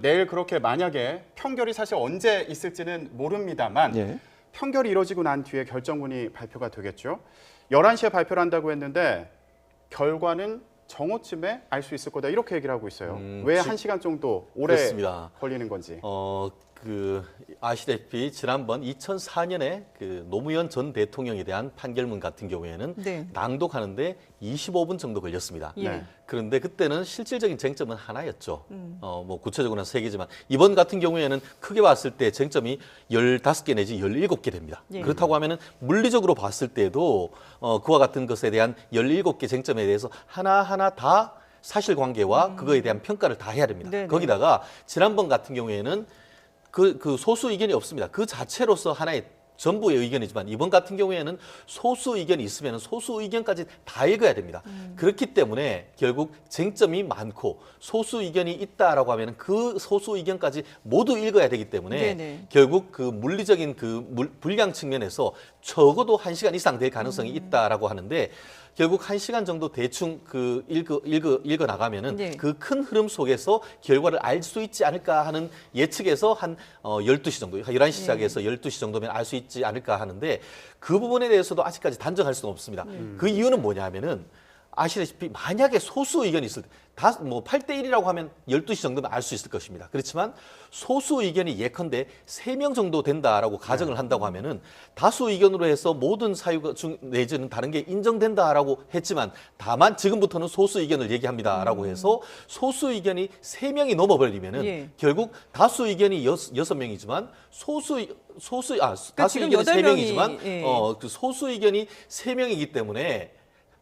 내일 그렇게 만약에 평결이 사실 언제 있을지는 모릅니다만 예. 평결이 이뤄지고 난 뒤에 결정문이 발표가 되겠죠. 11시에 발표를 한다고 했는데 결과는 정오쯤에 알 수 있을 거다 이렇게 얘기를 하고 있어요. 왜 1시간 정도 오래 그렇습니다. 걸리는 건지. 아시다시피 지난번 2004년에 그 노무현 전 대통령에 대한 판결문 같은 경우에는 네. 낭독하는데 25분 정도 걸렸습니다. 예. 네. 그런데 그때는 실질적인 쟁점은 하나였죠. 뭐 구체적으로는 세 개지만 이번 같은 경우에는 크게 봤을 때 쟁점이 15개 내지 17개 됩니다. 예. 그렇다고 하면은 물리적으로 봤을 때도 그와 같은 것에 대한 17개 쟁점에 대해서 하나하나 다 사실관계와 그거에 대한 평가를 다 해야 됩니다. 네네. 거기다가 지난번 같은 경우에는 그 소수 의견이 없습니다. 그 자체로서 하나의 전부의 의견이지만 이번 같은 경우에는 소수 의견이 있으면 소수 의견까지 다 읽어야 됩니다. 그렇기 때문에 결국 쟁점이 많고 소수 의견이 있다라고 하면 그 소수 의견까지 모두 읽어야 되기 때문에 네네. 결국 그 물리적인 분량 측면에서 적어도 1시간 이상 될 가능성이 있다라고 하는데 결국 1시간 정도 대충 읽어 나가면은 네. 그 큰 흐름 속에서 결과를 알 수 있지 않을까 하는 예측에서 한 12시 정도, 11시 시작해서 12시 정도면 알 수 있지 않을까 하는데 그 부분에 대해서도 아직까지 단정할 수는 없습니다. 그 이유는 뭐냐 하면은 아시다시피 만약에 소수 의견이 있을 때 뭐 8대 1이라고 하면 12시 정도면 알 수 있을 것입니다. 그렇지만 소수 의견이 예컨대 3명 정도 된다라고 가정을 한다고 하면은 다수 의견으로 해서 모든 사유가 내지는 다른 게 인정된다라고 했지만 다만 지금부터는 소수 의견을 얘기합니다라고 해서 소수 의견이 3명이 넘어버리면은 예. 결국 다수 의견이 6명이지만 다수 지금 의견이 3명이지만 8명이, 예. 그 소수 의견이 3명이기 때문에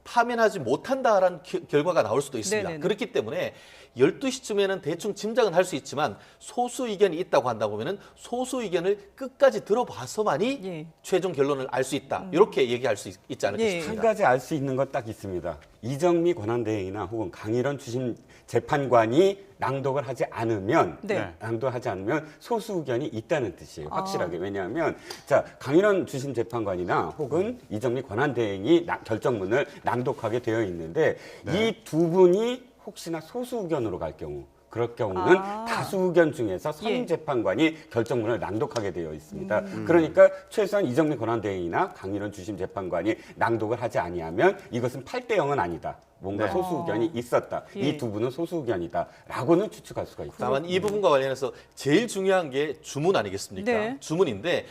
파면하지 못한다라는 결과가 나올 수도 있습니다. 네네네. 그렇기 때문에 12시쯤에는 대충 짐작은 할 수 있지만 소수 의견이 있다고 한다고 하면은 소수 의견을 끝까지 들어봐서만이 예. 최종 결론을 알 수 있다. 이렇게 얘기할 수 있지 않을까 예. 한 싶습니다. 가지 알 수 있는 것 딱 있습니다. 이정미 권한대행이나 혹은 강일원 주심 재판관이 낭독을 하지 않으면 네. 낭독하지 않으면 소수 의견이 있다는 뜻이에요. 확실하게. 왜냐하면 자 강일원 주심 재판관이나 혹은 이정미 권한대행이 결정문을 낭독하게 되어 있는데 이 두 분이 혹시나 소수 의견으로 갈 경우 그럴 경우는 다수 의견 중에서 선임 재판관이 결정문을 낭독하게 되어 있습니다. 그러니까 최소한 이정미 권한대행이나 강일원 주심 재판관이 낭독을 하지 아니하면 이것은 8대 0은 아니다. 뭔가 네. 소수 의견이 있었다. 예. 이 두 분은 소수 의견이다라고는 추측할 수가 있습니다. 다만 이 부분과 관련해서 제일 중요한 게 주문 아니겠습니까? 네. 주문인데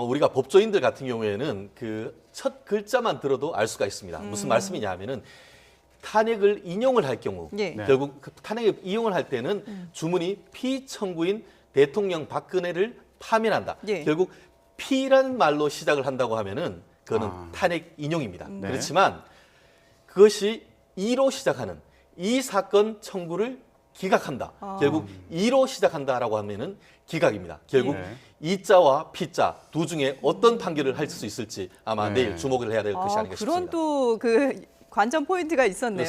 우리가 법조인들 같은 경우에는 그 첫 글자만 들어도 알 수가 있습니다. 무슨 말씀이냐 하면은 탄핵을 인용을 할 경우 예. 네. 결국 그 탄핵을 이용을 할 때는 주문이 피청구인 대통령 박근혜를 파면한다. 예. 결국 피란 말로 시작을 한다고 하면은 그거는 탄핵 인용입니다. 네. 그렇지만 그것이 이로 시작하는 이 사건 청구를 기각한다. 결국 이로 시작한다라고 하면은 기각입니다. 결국 네. 이자와 피자 두 중에 어떤 판결을 할 수 있을지 아마 네. 내일 주목을 해야 될 것이 아닌가 그런 싶습니다. 또 그 관전 포인트가 있었네요.